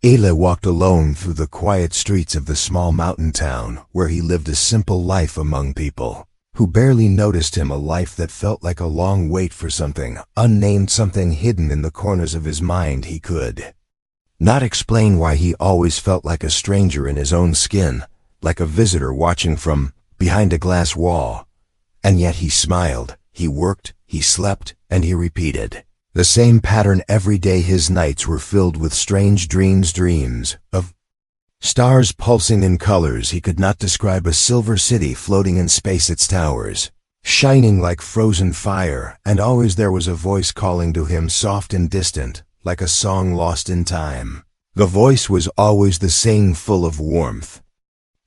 Eli walked alone through the quiet streets of the small mountain town where he lived a simple life among people who barely noticed him, a life that felt like a long wait for something unnamed, something hidden in the corners of his mind. He could not explain why he always felt like a stranger in his own skin, like a visitor watching from behind a glass wall. And yet he smiled, he worked, he slept, and he repeated the same pattern every day. His nights were filled with strange dreams of stars pulsing in colors he could not describe, a silver city floating in space, its towers shining like frozen fire, and always there was a voice calling to him, soft and distant, like a song lost in time. The voice was always the same, full of warmth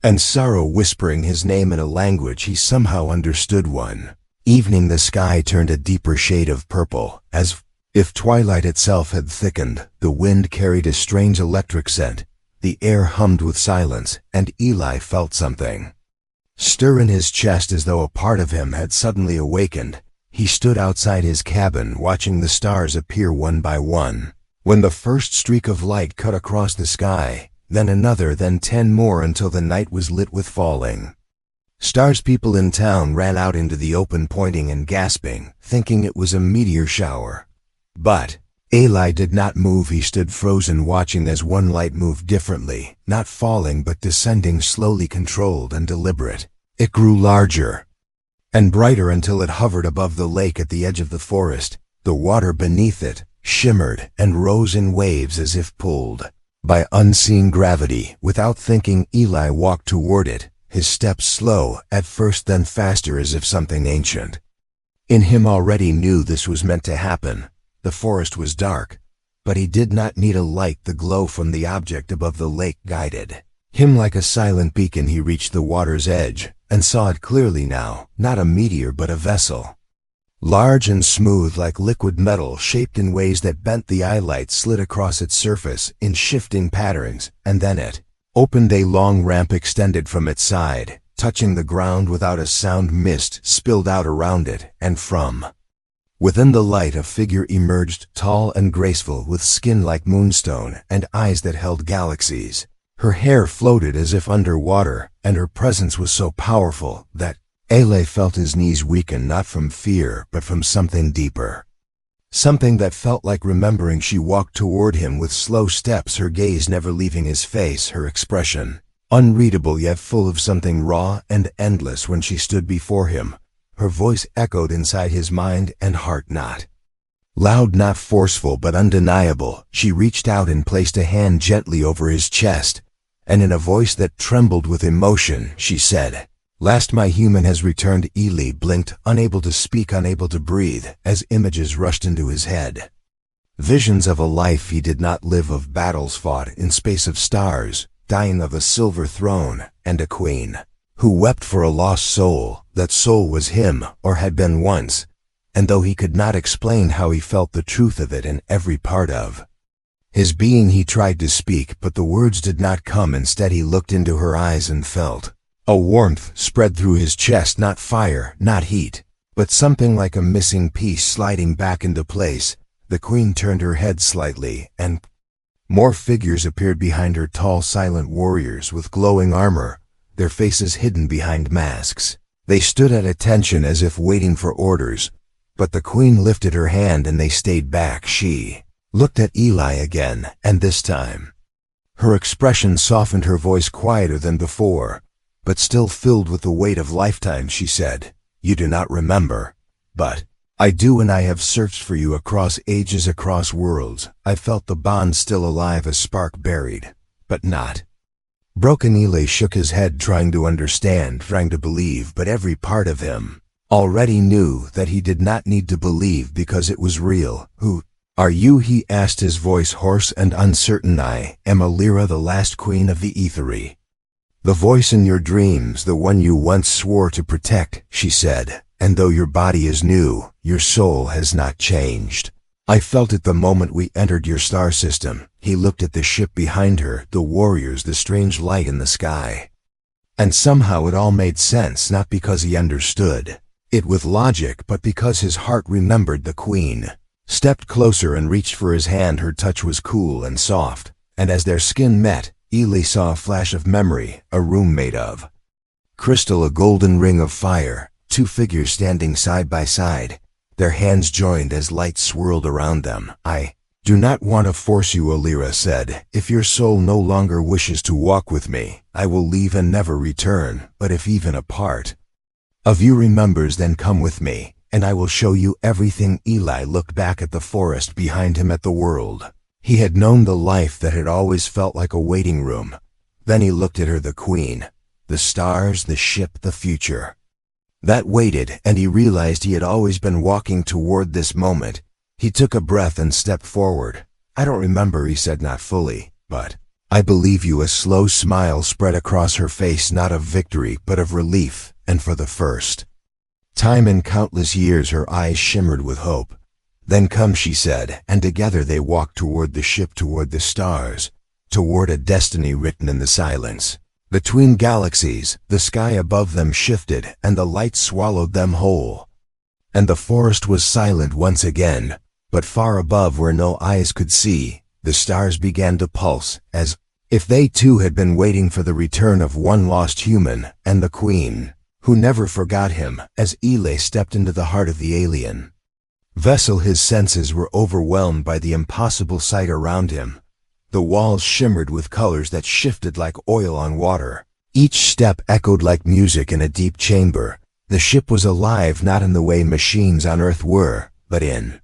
and sorrow, whispering his name in a language he somehow understood. One evening the sky turned a deeper shade of purple, as if twilight itself had thickened. The wind carried a strange electric scent. The air hummed with silence, and Eli felt something stir in his chest, as though a part of him had suddenly awakened. He stood outside his cabin, watching the stars appear one by one. When the first streak of light cut across the sky, then another, then 10 more, until the night was lit with falling stars. People in town ran out into the open, pointing and gasping, thinking it was a meteor shower. But Eli did not move. He stood frozen, watching as one light moved differently, not falling but descending slowly, controlled and deliberate. It grew larger and brighter until it hovered above the lake at the edge of the forest. The water beneath it shimmered and rose in waves as if pulled by unseen gravity. Without thinking, Eli walked toward it, his steps slow at first, then faster, as if something ancient in him already knew this was meant to happen. The forest was dark, but he did not need a light. The glow from the object above the lake guided him like a silent beacon. He reached the water's edge and saw it clearly now, not a meteor but a vessel, large and smooth like liquid metal, shaped in ways that bent the eye. Light slid across its surface in shifting patterns, and then it opened. A long ramp extended from its side, touching the ground without a sound. Mist spilled out around it, and from within the light a figure emerged, tall and graceful, with skin like moonstone and eyes that held galaxies. Her hair floated as if under water, and her presence was so powerful that Eli felt his knees weaken, not from fear but from something deeper, something that felt like remembering. She walked toward him with slow steps, her gaze never leaving his face, her expression unreadable yet full of something raw and endless. When she stood before him, her voice echoed inside his mind and heart, not loud, not forceful, but undeniable. She reached out and placed a hand gently over his chest, and in a voice that trembled with emotion, she said, "Last, my human has returned." Eli blinked, unable to speak, unable to breathe, as images rushed into his head. Visions of a life he did not live, of battles fought in space, of stars dying, of a silver throne and a queen who wept for a lost soul. That soul was him, or had been once, and though he could not explain how, he felt the truth of it in every part of his being. He tried to speak, but the words did not come. Instead, he looked into her eyes and felt a warmth spread through his chest, not fire, not heat, but something like a missing piece sliding back into place. The queen turned her head slightly, and more figures appeared behind her, tall, silent warriors with glowing armor, their faces hidden behind masks. They stood at attention, as if waiting for orders, but the queen lifted her hand and they stayed back. She looked at Eli again, and this time her expression softened, her voice quieter than before, but still filled with the weight of lifetime. She said, "You do not remember, but I do, and I have searched for you across ages, across worlds. I felt the bond still alive, a spark buried, but not broken." Eli shook his head, trying to understand, trying to believe, but every part of him already knew that he did not need to believe because it was real. "Who are you?" he asked, his voice hoarse and uncertain. "I am Alira, the last queen of the Aethery. The voice in your dreams, the one you once swore to protect," she said. "And though your body is new, your soul has not changed. I felt it the moment we entered your star system." He looked at the ship behind her, the warriors, the strange light in the sky. And somehow it all made sense, not because he understood it with logic, but because his heart remembered. The queen stepped closer and reached for his hand. Her touch was cool and soft, And as their skin met, Eli saw a flash of memory, a room made of crystal, a golden ring of fire, two figures standing side by side, their hands joined as light swirled around them. "I do not want to force you," Alira said. "If your soul no longer wishes to walk with me, I will leave and never return. But if even a part of you remembers, then come with me, and I will show you everything." Eli looked back at the forest behind him, at the world. He had known the life that had always felt like a waiting room. Then he looked at her, the queen, the stars, the ship, the future that waited, and he realized he had always been walking toward this moment. He took a breath and stepped forward. "I don't remember," he said, "not fully, but I believe you." A slow smile spread across her face, not of victory, but of relief, and for the first time in countless years her eyes shimmered with hope. "Then come," she said, and together they walked toward the ship, toward the stars, toward a destiny written in the silence. Between galaxies, the sky above them shifted, and the light swallowed them whole. And the forest was silent once again, but far above, where no eyes could see, the stars began to pulse, as if they too had been waiting for the return of one lost human, and the queen, who never forgot him. As Eli stepped into the heart of the alien vessel, his senses were overwhelmed by the impossible sight around him. The walls shimmered with colors that shifted like oil on water. Each step echoed like music in a deep chamber. The ship was alive, not in the way machines on Earth were, but in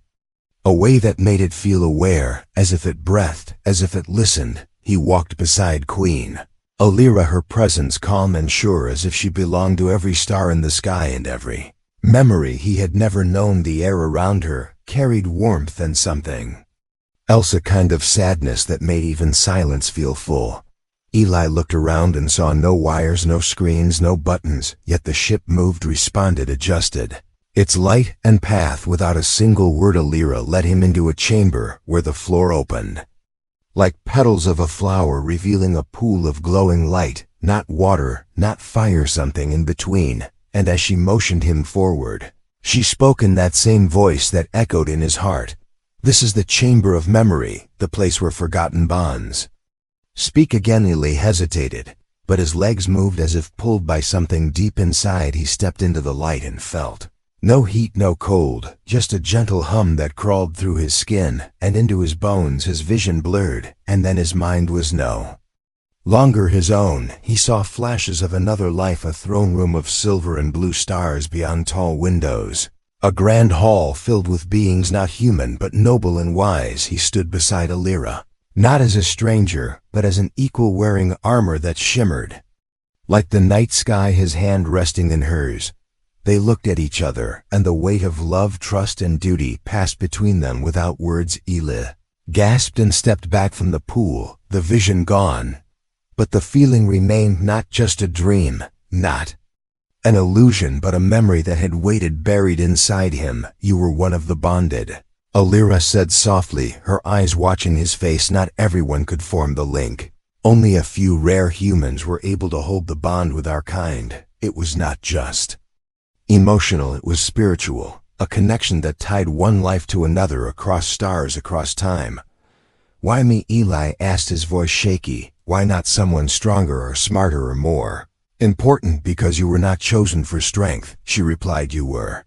a way that made it feel aware, as if it breathed, as if it listened. He walked beside Queen Alira, her presence calm and sure, as if she belonged to every star in the sky and every memory he had never known. The air around her carried warmth and something else, a kind of sadness that made even silence feel full. Eli looked around and saw no wires, no screens, no buttons, yet the ship moved, responded, adjusted its light and path without a single word. Alira led him into a chamber where the floor opened like petals of a flower, revealing a pool of glowing light, not water, not fire, something in between. And as she motioned him forward, she spoke in that same voice that echoed in his heart. "This is the chamber of memory, the place where forgotten bonds speak again." Eli hesitated, but his legs moved as if pulled by something deep inside. He stepped into the light and felt no heat, no cold, just a gentle hum that crawled through his skin and into his bones. His vision blurred, and then his mind was no longer his own. He saw flashes of another life, a throne room of silver and blue stars beyond tall windows, a grand hall filled with beings not human but noble and wise. He stood beside Alira, not as a stranger, but as an equal, wearing armor that shimmered like the night sky, his hand resting in hers. They looked at each other, and the weight of love, trust, and duty passed between them without words. Eli gasped and stepped back from the pool, the vision gone. But the feeling remained, not just a dream, not an illusion, but a memory that had waited buried inside him. "You were one of the bonded," Alira said softly, her eyes watching his face. "Not everyone could form the link. Only a few rare humans were able to hold the bond with our kind. It was not just emotional, it was spiritual, a connection that tied one life to another, across stars, across time." "Why me?" Eli asked, his voice shaky. "Why not someone stronger or smarter or more important?" "Because you were not chosen for strength," she replied. "You were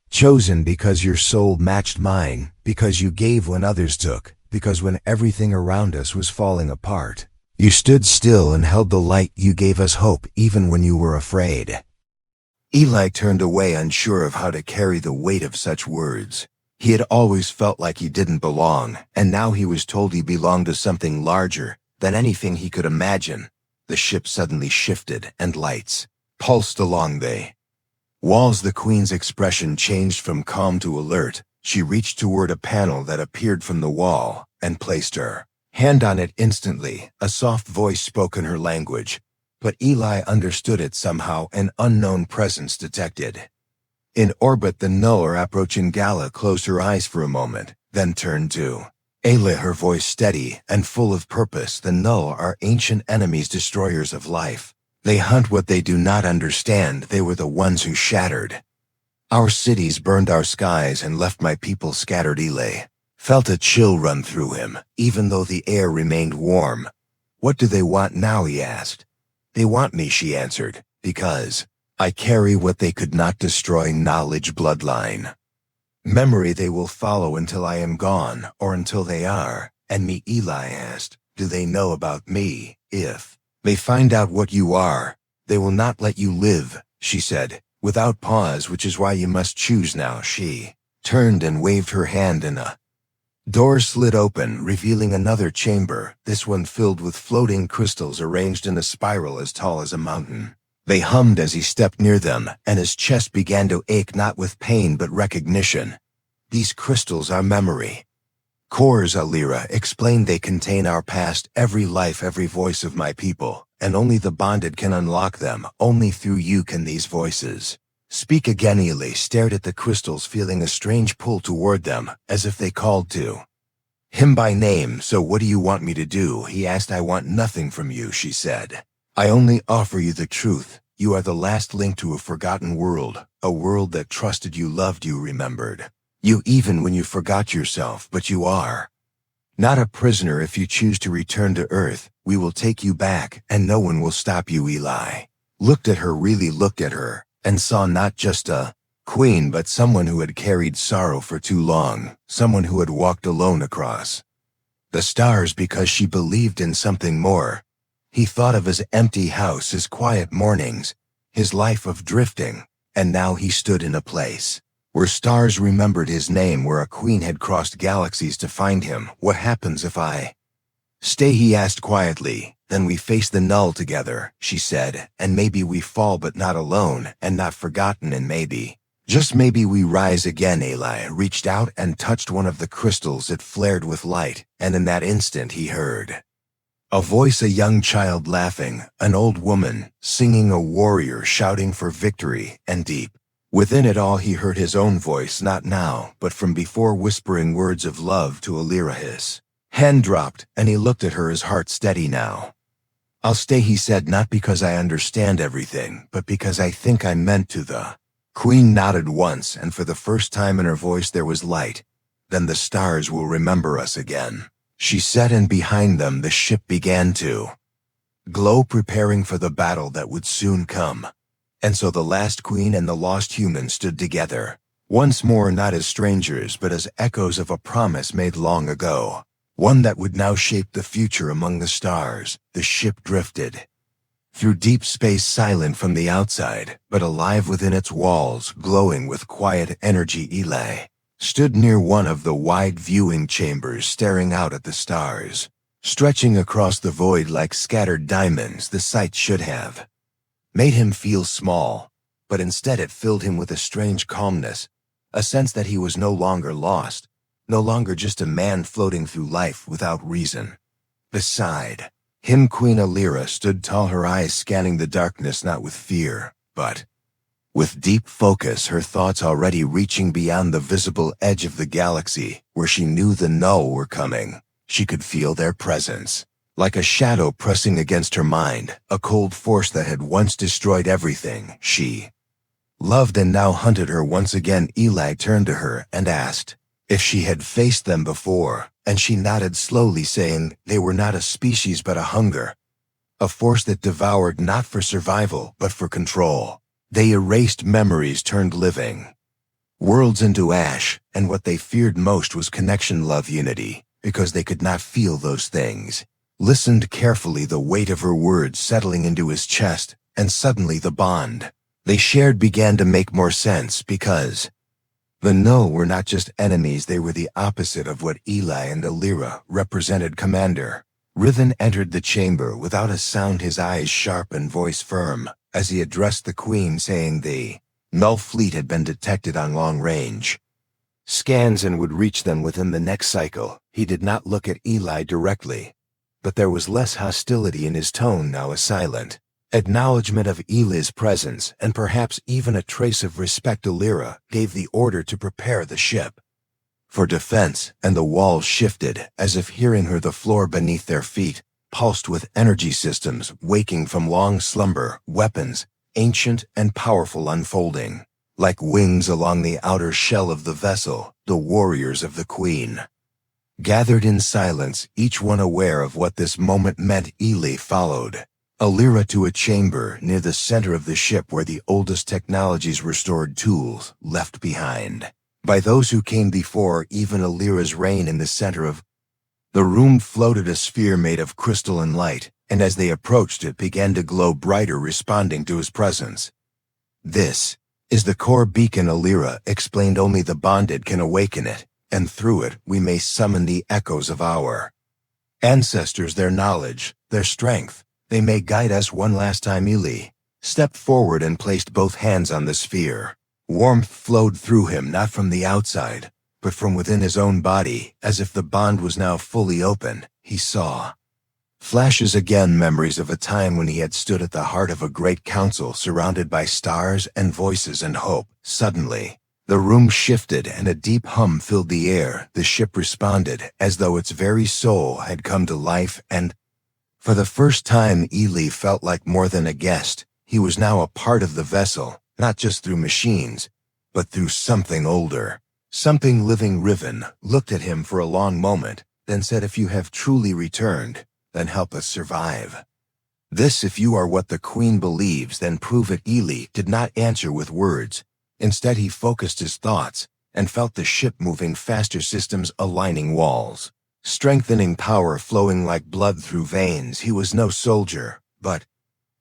chosen because your soul matched mine, because you gave when others took, because when everything around us was falling apart, you stood still and held the light. You gave us hope even when you were afraid." Eli turned away, unsure of how to carry the weight of such words. He had always felt like he didn't belong, and now he was told he belonged to something larger than anything he could imagine. The ship suddenly shifted, and lights pulsed along the walls. The queen's expression changed from calm to alert. She reached toward a panel that appeared from the wall, and placed her hand on it. Instantly, a soft voice spoke in her language, but Eli understood it somehow, an unknown presence detected. In orbit, the null are approaching. Gala closed her eyes for a moment, then turned to Ayla, her voice steady and full of purpose. "The null are ancient enemies, destroyers of life. They hunt what they do not understand. They were the ones who shattered our cities, burned our skies, and left my people scattered." Eli felt a chill run through him, even though the air remained warm. "What do they want now?" he asked. "They want me," she answered, "because I carry what they could not destroy, knowledge bloodline. Memory they will follow until I am gone, or until they are." "And me?" Eli asked. "Do they know about me? If they find out what you are, they will not let you live," she said, without pause, "which is why you must choose now." She turned and waved her hand, and a door slid open, revealing another chamber, this one filled with floating crystals arranged in a spiral as tall as a mountain. They hummed as he stepped near them, and his chest began to ache, not with pain but recognition. "These crystals are memory cores," Alira explained. "They contain our past, every life, every voice of my people, and only the bonded can unlock them. Only through you can these voices speak again." Eli stared at the crystals, feeling a strange pull toward them, as if they called to him by name. "So what do you want me to do?" he asked. "I want nothing from you," she said. "I only offer you the truth. You are the last link to a forgotten world, a world that trusted you, loved you, remembered you even when you forgot yourself. But you are not a prisoner. If you choose to return to Earth, we will take you back, and no one will stop you." Eli looked at her, really looked at her, and saw not just a queen but someone who had carried sorrow for too long, someone who had walked alone across the stars because she believed in something more. He thought of his empty house, his quiet mornings, his life of drifting, and now he stood in a place where stars remembered his name, where a queen had crossed galaxies to find him. "What happens if I stay?" he asked quietly. "Then we face the null together," she said, "and maybe we fall, but not alone, and not forgotten, and maybe, just maybe, we rise again." Eli reached out and touched one of the crystals. It flared with light, and in that instant he heard a voice, a young child laughing, an old woman singing, a warrior shouting for victory, and deep within it all he heard his own voice, not now, but from before, whispering words of love to Alira. His hand dropped, and he looked at her, his heart steady now. "I'll stay," he said, "not because I understand everything, but because I think I'm meant to." The queen nodded once, and for the first time in her voice there was light. "Then the stars will remember us again," she said, and behind them the ship began to glow, preparing for the battle that would soon come. And so the last queen and the lost human stood together, once more, not as strangers but as echoes of a promise made long ago, one that would now shape the future among the stars. The ship drifted through deep space, silent from the outside, but alive within its walls, glowing with quiet energy. Eli stood near one of the wide viewing chambers, staring out at the stars, stretching across the void like scattered diamonds. The sight should have made him feel small, but instead it filled him with a strange calmness, a sense that he was no longer lost, no longer just a man floating through life without reason. Beside him, Queen Alira stood tall, her eyes scanning the darkness, not with fear, but with deep focus, her thoughts already reaching beyond the visible edge of the galaxy, where she knew the null were coming. She could feel their presence, like a shadow pressing against her mind, a cold force that had once destroyed everything she loved and now hunted her once again. Eli turned to her and asked if she had faced them before, and she nodded slowly, saying they were not a species but a hunger, a force that devoured not for survival but for control. They erased memories, turned living worlds into ash, and what they feared most was connection, love, unity, because they could not feel those things. Listened carefully, the weight of her words settling into his chest, and suddenly the bond they shared began to make more sense, because the null were not just enemies, they were the opposite of what Eli and Alira represented. Commander Rithan entered the chamber without a sound, his eyes sharp and voice firm, as he addressed the queen, saying the null fleet had been detected on long-range scans and would reach them within the next cycle. He did not look at Eli directly, but there was less hostility in his tone now, a silent acknowledgement of Eli's presence, and perhaps even a trace of respect. Alira gave the order to prepare the ship for defense, and the walls shifted, as if hearing her. The floor beneath their feet pulsed with energy systems waking from long slumber, weapons, ancient and powerful, unfolding like wings along the outer shell of the vessel, the warriors of the queen. Gathered in silence, each one aware of what this moment meant, Ely followed Alira to a chamber near the center of the ship where the oldest technologies were stored, tools left behind by those who came before. Even Alira's reign in the center of the room floated a sphere made of crystal and light, and as they approached it began to glow brighter, responding to his presence. This is the core beacon, Alira explained. Only the bonded can awaken it, and through it we may summon the echoes of our ancestors, their knowledge, their strength. They may guide us one last time. Ely stepped forward and placed both hands on the sphere. Warmth flowed through him, not from the outside, but from within his own body. As if the bond was now fully open, he saw flashes again, memories of a time when he had stood at the heart of a great council, surrounded by stars and voices and hope. Suddenly, the room shifted and a deep hum filled the air. The ship responded, as though its very soul had come to life, and for the first time Ely felt like more than a guest. He was now a part of the vessel, not just through machines, but through something older, something living. Riven looked at him for a long moment, then said, "If you have truly returned, then help us survive this. If you are what the Queen believes, then prove it." Ely did not answer with words. Instead, he focused his thoughts and felt the ship moving faster, systems aligning, walls strengthening, power flowing like blood through veins. He was no soldier, but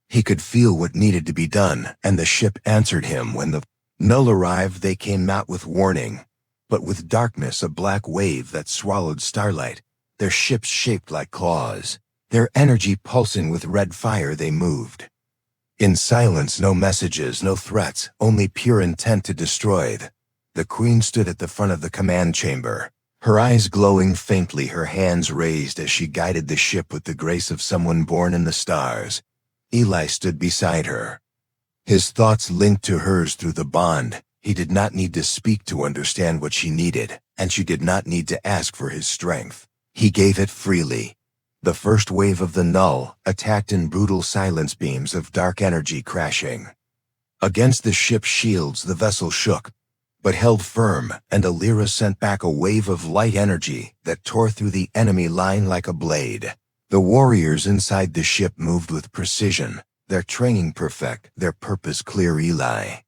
he could feel what needed to be done, and the ship answered him. When the null arrived, they came not with warning, but with darkness, a black wave that swallowed starlight. Their ships shaped like claws, their energy pulsing with red fire. They moved in silence, no messages, no threats, only pure intent to destroy. The Queen stood at the front of the command chamber, her eyes glowing faintly, her hands raised as she guided the ship with the grace of someone born in the stars. Ely stood beside her, his thoughts linked to hers through the bond. He did not need to speak to understand what she needed, and she did not need to ask for his strength. He gave it freely. The first wave of the null attacked in brutal silence, beams of dark energy crashing against the ship's shields. The vessel shook, but held firm, and Alira sent back a wave of light energy that tore through the enemy line like a blade. The warriors inside the ship moved with precision, their training perfect, their purpose clear. Ely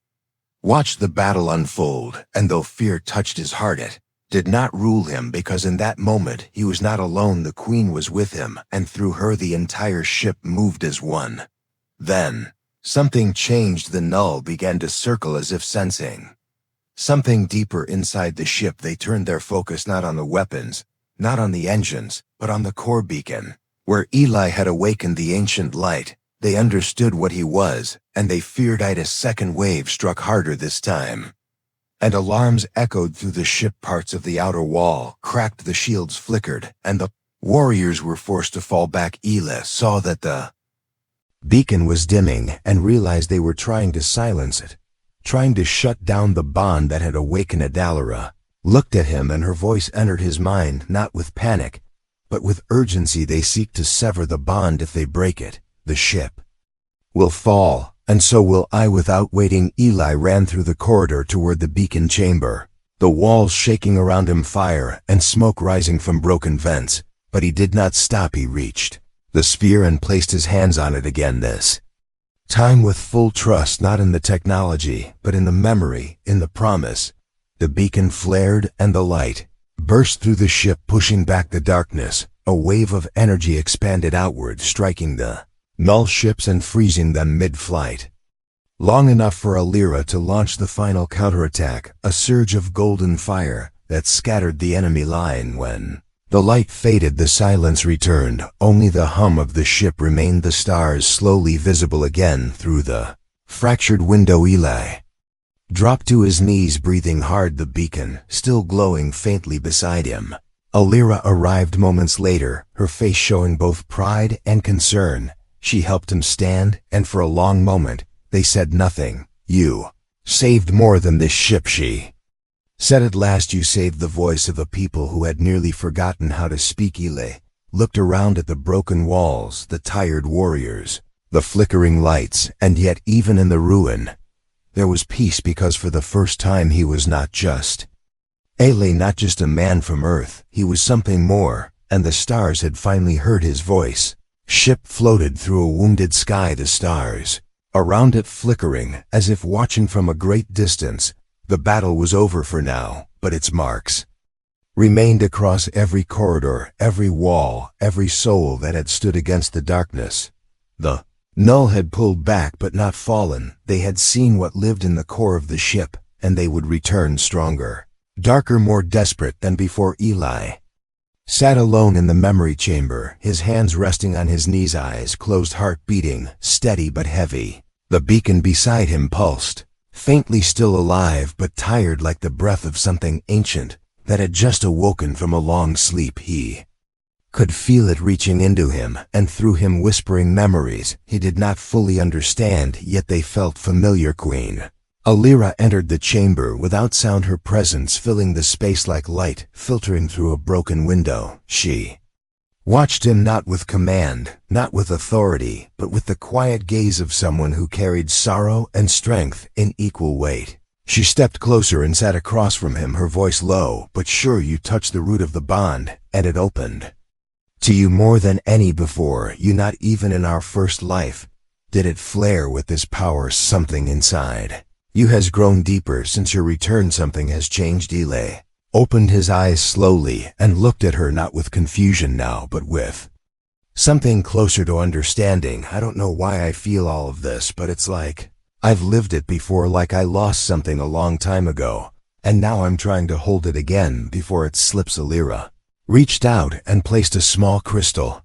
watched the battle unfold, and though fear touched his heart, it did not rule him, because in that moment he was not alone. The Queen was with him, and through her the entire ship moved as one. Then, something changed. The null began to circle, as if sensing something deeper inside the ship. They turned their focus not on the weapons, not on the engines, but on the core beacon, where Ely had awakened the ancient light. They understood what he was, and they feared it. A second wave struck harder this time, and alarms echoed through the ship. Parts of the outer wall cracked, the shields flickered, and the warriors were forced to fall back. Ely saw that the beacon was dimming and realized they were trying to silence it, trying to shut down the bond that had awakened. Alira looked at him, and her voice entered his mind, not with panic, but with urgency. They seek to sever the bond. If they break it, the ship will fall, and so will I. Without waiting, Ely ran through the corridor toward the beacon chamber, the walls shaking around him, fire and smoke rising from broken vents. But he did not stop. He reached the sphere and placed his hands on it again, this time with full trust, not in the technology, but in the memory, in the promise. The beacon flared, and the light burst through the ship, pushing back the darkness. A wave of energy expanded outward, striking the null ships and freezing them mid-flight. Long enough for Alira to launch the final counterattack, a surge of golden fire that scattered the enemy line. When the light faded, the silence returned. Only the hum of the ship remained, the stars slowly visible again through the fractured window. Ely dropped to his knees, breathing hard, the beacon still glowing faintly beside him. Alira arrived moments later, her face showing both pride and concern. She helped him stand, and for a long moment, they said nothing. "You saved more than this ship," she said at last. "You saved the voice of a people who had nearly forgotten how to speak." Ely looked around at the broken walls, the tired warriors, the flickering lights, and yet even in the ruin, there was peace, because for the first time he was not just Ele not just a man from Earth, he was something more, and the stars had finally heard his voice. Ship floated through a wounded sky, the stars around it flickering, as if watching from a great distance. The battle was over for now, but its marks remained across every corridor, every wall, every soul that had stood against the darkness. The Null had pulled back but not fallen. They had seen what lived in the core of the ship, and they would return stronger, darker, more desperate than before. Eli sat alone in the memory chamber, his hands resting on his knees, eyes closed, heart beating, steady but heavy. The beacon beside him pulsed, faintly, still alive but tired, like the breath of something ancient that had just awoken from a long sleep. He could feel it reaching into him and through him, whispering memories he did not fully understand, yet they felt familiar. Queen Alira entered the chamber without sound, her presence filling the space like light filtering through a broken window. She watched him, not with command, not with authority, but with the quiet gaze of someone who carried sorrow and strength in equal weight. She stepped closer and sat across from him, her voice low but sure. You touched the root of the bond, and it opened to you more than any before. You, not even in our first life did it flare with this power. Something inside you has grown deeper since your return. Something has changed. Eli opened his eyes slowly and looked at her, not with confusion now, but with something closer to understanding. I don't know why I feel all of this, but it's like I've lived it before, like I lost something a long time ago, and now I'm trying to hold it again before it slips. Alira reached out and placed a small crystal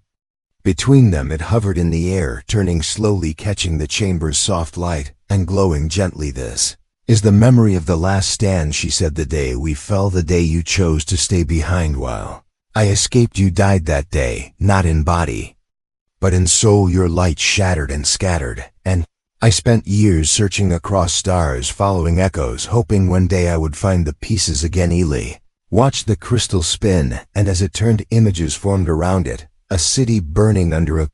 between them. It hovered in the air, turning slowly, catching the chamber's soft light and glowing gently. This is the memory of the last stand, she said. The day we fell, the day you chose to stay behind while I escaped. You died that day, not in body, but in soul. Your light shattered and scattered, and I spent years searching across stars, following echoes, hoping one day I would find the pieces again. Eli watched the crystal spin, and as it turned, images formed around it. A city burning under a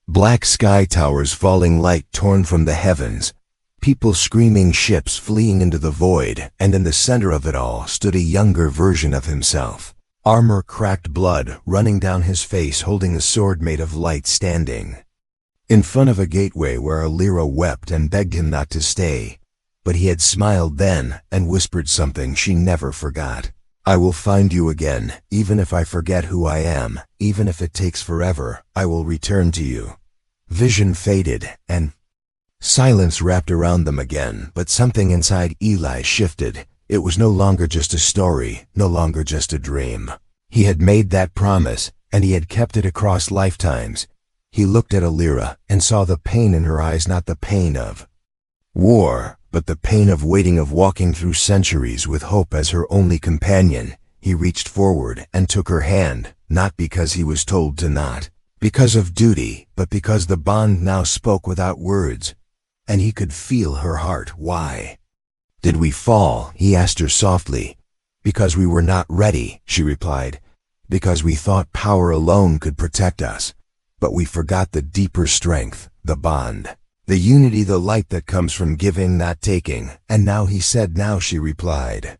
black sky, towers falling, light torn from the heavens, people screaming, ships fleeing into the void, and in the center of it all stood a younger version of himself. Armor cracked, blood running down his face, holding a sword made of light, standing in front of a gateway where Alira wept and begged him not to stay. But he had smiled then and whispered something she never forgot. I will find you again, even if I forget who I am, even if it takes forever, I will return to you. Vision faded, and silence wrapped around them again, but something inside Eli shifted. It was no longer just a story, no longer just a dream. He had made that promise, and he had kept it across lifetimes. He looked at Alira and saw the pain in her eyes, not the pain of war, but the pain of waiting, of walking through centuries with hope as her only companion. He reached forward and took her hand, not because he was told to, not because of duty, but because the bond now spoke without words, and he could feel her heart. Why did we fall? He asked her softly. Because we were not ready, she replied. Because we thought power alone could protect us. But we forgot the deeper strength, the bond, the unity, the light that comes from giving, not taking. And now, he said. Now, she replied.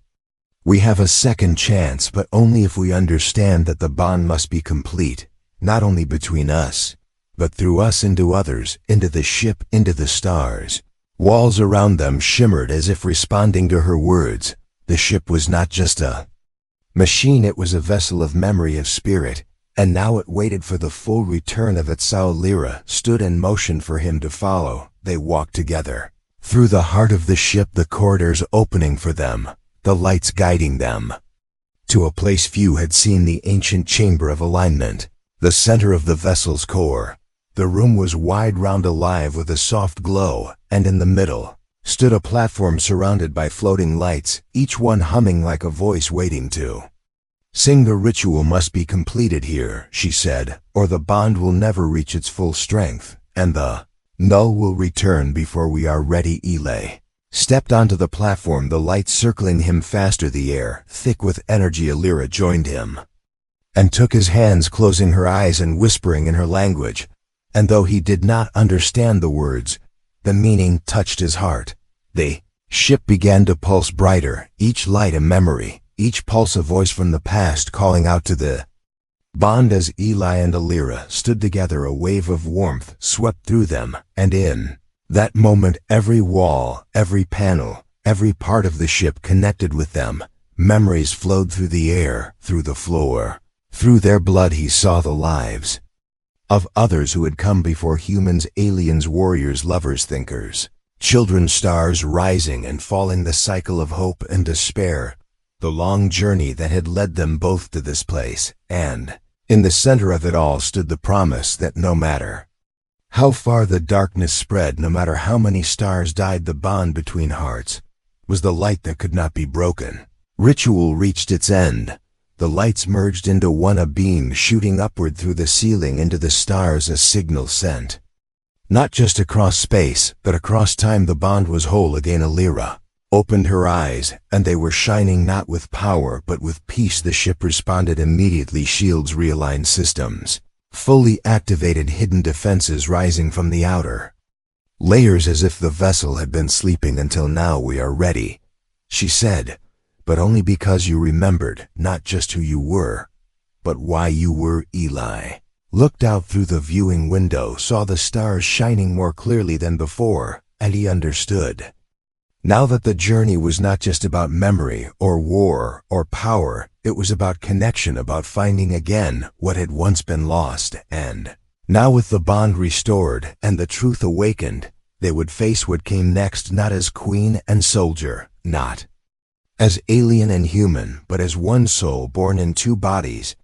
We have a second chance, but only if we understand that the bond must be complete, not only between us, but through us into others, into the ship, into the stars. Walls around them shimmered as if responding to her words. The ship was not just a machine, it was a vessel of memory, of spirit. And now it waited for the full return of it. Alira stood in motion for him to follow. They walked together through the heart of the ship, the corridors opening for them, the lights guiding them to a place few had seen, the ancient chamber of alignment, the center of the vessel's core. The room was wide, round, alive with a soft glow, and in the middle stood a platform surrounded by floating lights, each one humming like a voice waiting to sing. The ritual must be completed here, she said, or the bond will never reach its full strength, and the null will return before we are ready. Eli stepped onto the platform, the light circling him faster, the air thick with energy. Alira joined him and took his hands, closing her eyes and whispering in her language. And though he did not understand the words, the meaning touched his heart. The ship began to pulse brighter, each light a memory, each pulse a voice from the past calling out to the bond. As Eli and Alira stood together, a wave of warmth swept through them, and in that moment every wall, every panel, every part of the ship connected with them. Memories flowed through the air, through the floor. Through their blood he saw the lives of others who had come before humans, aliens, warriors, lovers, thinkers, children, stars rising and falling, the cycle of hope and despair, the long journey that had led them both to this place, and in the center of it all stood the promise that no matter how far the darkness spread, no matter how many stars died, the bond between hearts was the light that could not be broken. Ritual reached its end. The lights merged into one, a beam shooting upward through the ceiling into the stars, a signal sent not just across space, but across time. The bond was whole again. Alira opened her eyes, and they were shining not with power but with peace. The ship responded immediately, shields realigned, systems fully activated, hidden defenses rising from the outer layers as if the vessel had been sleeping until now. "We are ready," she said, "but only because you remembered not just who you were, but why you were." Eli looked out through the viewing window, saw the stars shining more clearly than before, and he understood now that the journey was not just about memory or war or power. It was about connection, about finding again what had once been lost. And now, with the bond restored and the truth awakened, they would face what came next, not as queen and soldier, not as alien and human, but as one soul born in two bodies,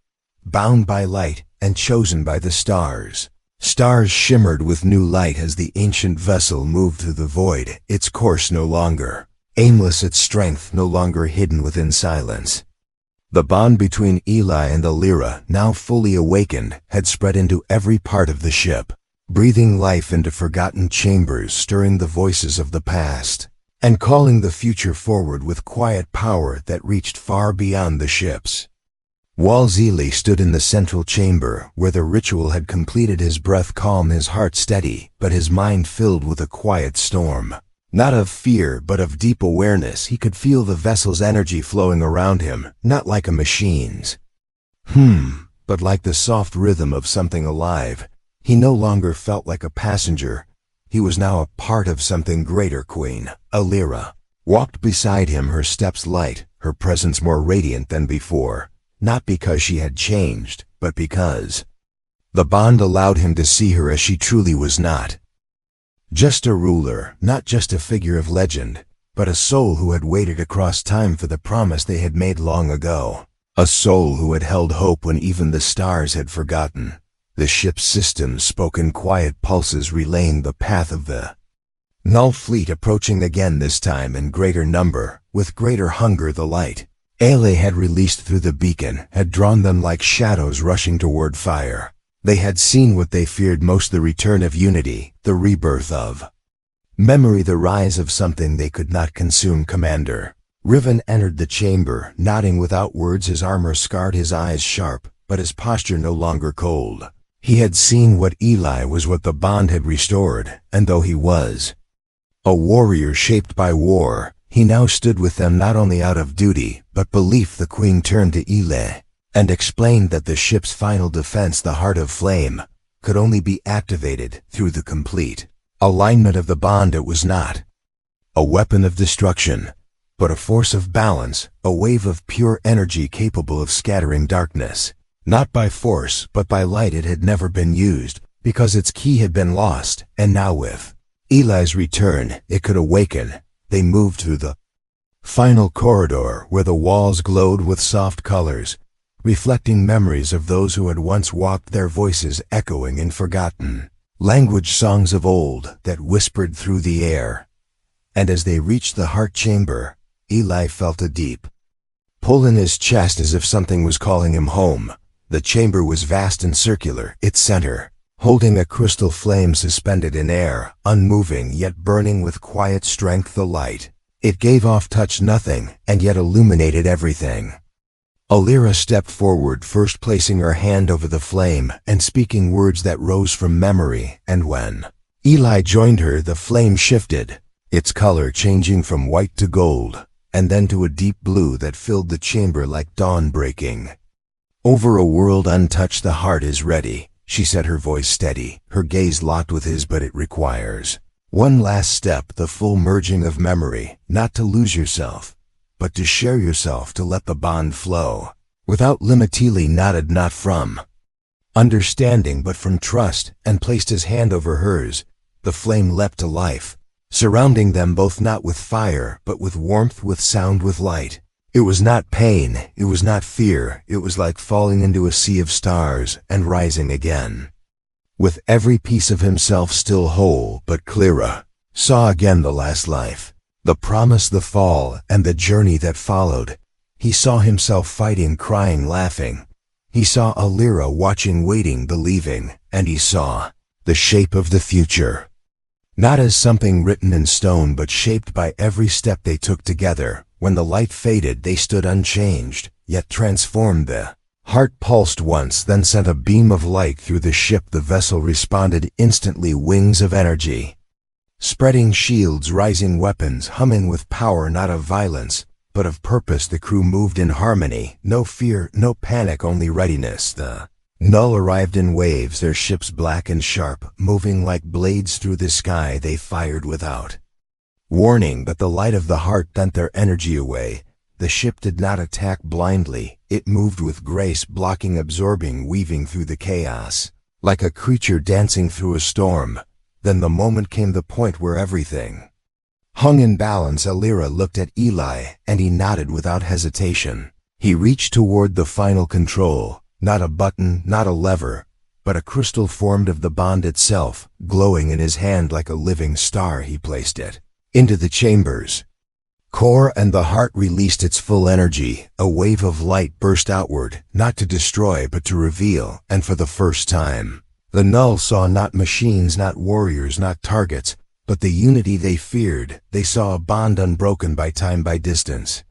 bound by light and chosen by the stars. Stars shimmered with new light as the ancient vessel moved through the void, its course no longer aimless, its strength no longer hidden within silence. The bond between Eli and Alira, now fully awakened, had spread into every part of the ship, breathing life into forgotten chambers, stirring the voices of the past, and calling the future forward with quiet power that reached far beyond the ship's walls. Eli stood in the central chamber, where the ritual had completed, his breath calm, his heart steady, but his mind filled with a quiet storm. Not of fear, but of deep awareness. He could feel the vessel's energy flowing around him, not like a machine's but like the soft rhythm of something alive. He no longer felt like a passenger. He was now a part of something greater. Queen Alira walked beside him, her steps light, her presence more radiant than before, not because she had changed, but because the bond allowed him to see her as she truly was, not just a ruler, not just a figure of legend, but a soul who had waited across time for the promise they had made long ago. A soul who had held hope when even the stars had forgotten. The ship's systems spoke in quiet pulses, relaying the path of the Null fleet approaching again, this time in greater number, with greater hunger. The light Ale had released through the beacon had drawn them like shadows rushing toward fire. They had seen what they feared most, the return of unity, the rebirth of memory, the rise of something they could not consume. Commander Riven entered the chamber, nodding without words, his armor scarred, his eyes sharp, but his posture no longer cold. He had seen what Eli was, what the bond had restored, and though he was a warrior shaped by war, he now stood with them not only out of duty, but belief. The queen turned to Eli and explained that the ship's final defense, the Heart of Flame, could only be activated through the complete alignment of the bond. It was not a weapon of destruction, but a force of balance, a wave of pure energy capable of scattering darkness. Not by force, but by light. It had never been used, because its key had been lost, and now with Eli's return, it could awaken. They moved through the final corridor, where the walls glowed with soft colors, reflecting memories of those who had once walked, their voices echoing in forgotten language, songs of old that whispered through the air. And as they reached the heart chamber, Eli felt a deep pull in his chest, as if something was calling him home. The chamber was vast and circular, its center holding a crystal flame suspended in air, unmoving yet burning with quiet strength. The light it gave off touched nothing, and yet illuminated everything. Alira stepped forward, first placing her hand over the flame and speaking words that rose from memory, and when Eli joined her, the flame shifted, its color changing from white to gold, and then to a deep blue that filled the chamber like dawn breaking. Over a world untouched the heart is ready, she said, her voice steady, her gaze locked with his, but it requires one last step, the full merging of memory, not to lose yourself, but to share yourself, to let the bond flow. Without limit, Tilly nodded, not from understanding but from trust, and placed his hand over hers. The flame leapt to life, surrounding them both, not with fire, but with warmth, with sound, with light. It was not pain, it was not fear, it was like falling into a sea of stars and rising again. With every piece of himself still whole, but Clara saw again the last life, the promise, the fall, and the journey that followed. He saw himself fighting, crying, laughing. He saw Alira watching, waiting, believing, and he saw the shape of the future. Not as something written in stone, but shaped by every step they took together. When the light faded, they stood unchanged, yet transformed. The heart pulsed once, then sent a beam of light through the ship. The vessel responded instantly, wings of energy, spreading shields, rising weapons, humming with power, not of violence, but of purpose. The crew moved in harmony, no fear, no panic, only readiness. The Null arrived in waves, their ships black and sharp, moving like blades through the sky. They fired without warning, but the light of the heart bent their energy away. The ship did not attack blindly, it moved with grace, blocking, absorbing, weaving through the chaos, like a creature dancing through a storm. Then the moment came, the point where everything hung in balance. Alira looked at Eli, and he nodded without hesitation. He reached toward the final control, not a button, not a lever, but a crystal formed of the bond itself, glowing in his hand like a living star. He placed it into the chamber's core, and the heart released its full energy. A wave of light burst outward, not to destroy but to reveal, and for the first time, the Null saw not machines, not warriors, not targets, but the unity they feared. They saw a bond unbroken by time, by distance,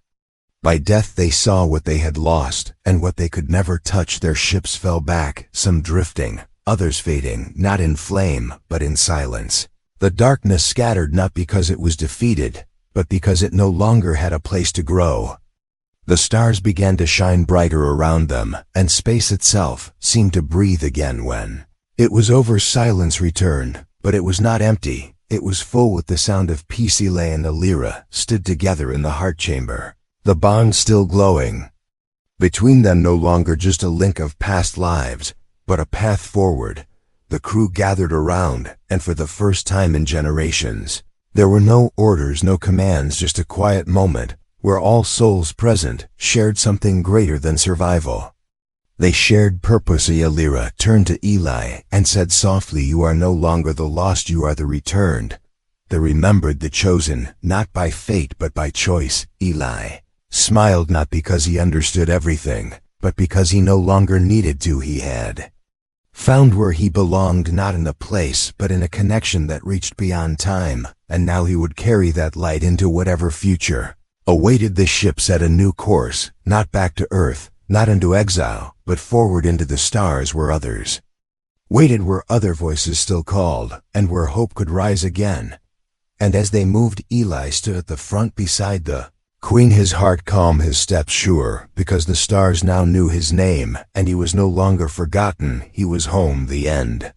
by death. They saw what they had lost, and what they could never touch. Their ships fell back, some drifting, others fading, not in flame, but in silence. The darkness scattered, not because it was defeated, but because it no longer had a place to grow. The stars began to shine brighter around them, and space itself seemed to breathe again. When it was over, silence returned, but it was not empty. It was full with the sound of peace. Eli and Alira stood together in the heart chamber, the bond still glowing. Between them, no longer just a link of past lives, but a path forward. The crew gathered around, and for the first time in generations, there were no orders, no commands, just a quiet moment where all souls present shared something greater than survival. They shared purpose. Alira turned to Eli and said softly, "You are no longer the lost, you are the returned, the remembered, the chosen, not by fate but by choice." Eli smiled, not because he understood everything, but because he no longer needed to. He had found where he belonged, not in a place, but in a connection that reached beyond time, and now he would carry that light into whatever future awaited. The ship set a new course, not back to Earth, not into exile, but forward into the stars, where others waited, where other voices still called, and where hope could rise again. And as they moved, Eli stood at the front beside the Queen, his heart calm, his steps sure, because the stars now knew his name, and he was no longer forgotten. He was home. The end.